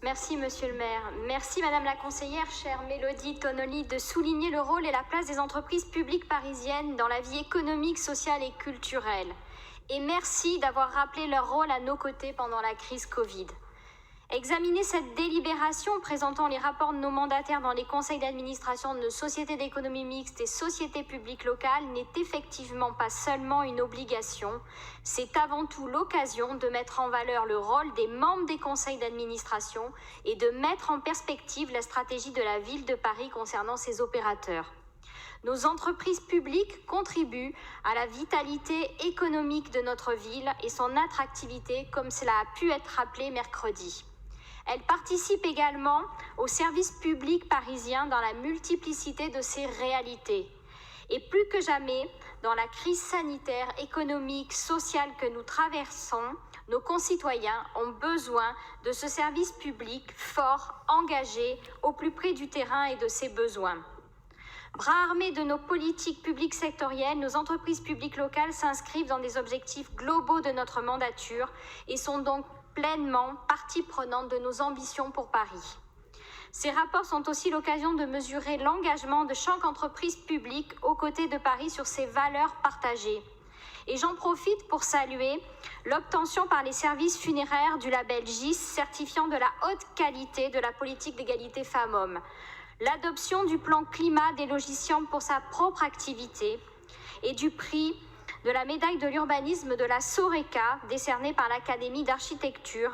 Merci, Monsieur le maire. Merci, Madame la conseillère, chère Mélodie Tonoli, de souligner le rôle et la place des entreprises publiques parisiennes dans la vie économique, sociale et culturelle. Et merci d'avoir rappelé leur rôle à nos côtés pendant la crise Covid. Examiner cette délibération présentant les rapports de nos mandataires dans les conseils d'administration de nos sociétés d'économie mixte et sociétés publiques locales n'est effectivement pas seulement une obligation, c'est avant tout l'occasion de mettre en valeur le rôle des membres des conseils d'administration et de mettre en perspective la stratégie de la ville de Paris concernant ses opérateurs. Nos entreprises publiques contribuent à la vitalité économique de notre ville et son attractivité, comme cela a pu être rappelé mercredi. Elles participent également au service public parisien dans la multiplicité de ses réalités. Et plus que jamais, dans la crise sanitaire, économique, sociale que nous traversons, nos concitoyens ont besoin de ce service public fort, engagé, au plus près du terrain et de ses besoins. Bras armés de nos politiques publiques sectorielles, nos entreprises publiques locales s'inscrivent dans des objectifs globaux de notre mandature et sont donc pleinement partie prenante de nos ambitions pour Paris. Ces rapports sont aussi l'occasion de mesurer l'engagement de chaque entreprise publique aux côtés de Paris sur ses valeurs partagées. Et j'en profite pour saluer l'obtention par les services funéraires du label GIS certifiant de la haute qualité de la politique d'égalité femmes-hommes, l'adoption du plan climat des logiciens pour sa propre activité et du prix de la médaille de l'urbanisme de la Soreca, décernée par l'Académie d'architecture,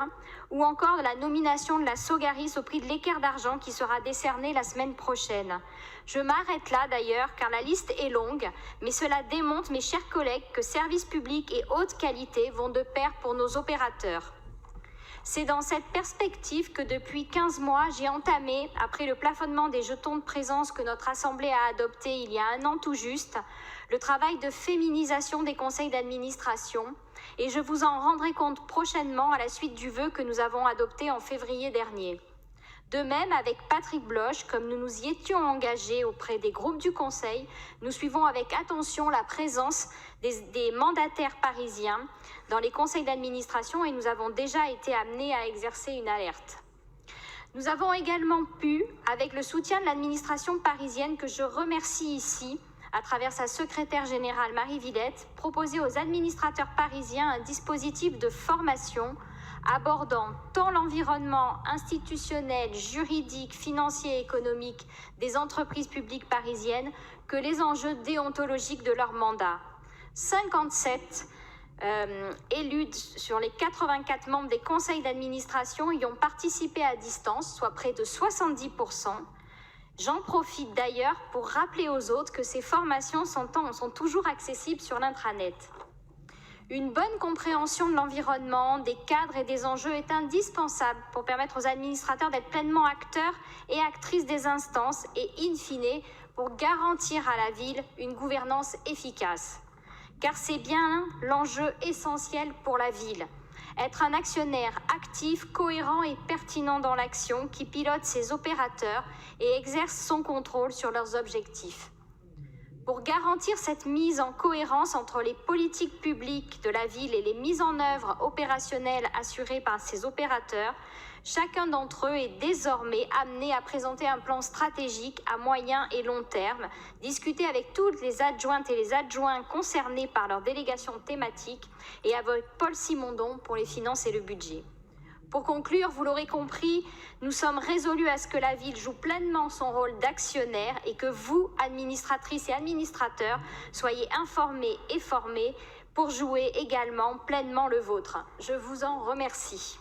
ou encore de la nomination de la Sogaris au prix de l'Équerre d'argent qui sera décerné la semaine prochaine. Je m'arrête là d'ailleurs car la liste est longue, mais cela démontre, mes chers collègues, que services publics et haute qualité vont de pair pour nos opérateurs. C'est dans cette perspective que depuis 15 mois, j'ai entamé, après le plafonnement des jetons de présence que notre Assemblée a adopté il y a 1 an tout juste, le travail de féminisation des conseils d'administration, et je vous en rendrai compte prochainement à la suite du vœu que nous avons adopté en février dernier. De même, avec Patrick Bloch, comme nous nous y étions engagés auprès des groupes du Conseil, nous suivons avec attention la présence des mandataires parisiens dans les conseils d'administration et nous avons déjà été amenés à exercer une alerte. Nous avons également pu, avec le soutien de l'administration parisienne que je remercie ici, à travers sa secrétaire générale Marie Villette, proposer aux administrateurs parisiens un dispositif de formation abordant tant l'environnement institutionnel, juridique, financier et économique des entreprises publiques parisiennes que les enjeux déontologiques de leur mandat. 57 élus sur les 84 membres des conseils d'administration y ont participé à distance, soit près de 70%. J'en profite d'ailleurs pour rappeler aux autres que ces formations sont toujours accessibles sur l'intranet. Une bonne compréhension de l'environnement, des cadres et des enjeux est indispensable pour permettre aux administrateurs d'être pleinement acteurs et actrices des instances et, in fine, pour garantir à la ville une gouvernance efficace. Car c'est bien l'enjeu essentiel pour la ville. Être un actionnaire actif, cohérent et pertinent dans l'action qui pilote ses opérateurs et exerce son contrôle sur leurs objectifs. Pour garantir cette mise en cohérence entre les politiques publiques de la ville et les mises en œuvre opérationnelles assurées par ces opérateurs, chacun d'entre eux est désormais amené à présenter un plan stratégique à moyen et long terme, discuté avec toutes les adjointes et les adjoints concernés par leur délégation thématique et avec Paul Simondon pour les finances et le budget. Pour conclure, vous l'aurez compris, nous sommes résolus à ce que la ville joue pleinement son rôle d'actionnaire et que vous, administratrices et administrateurs, soyez informés et formés pour jouer également pleinement le vôtre. Je vous en remercie.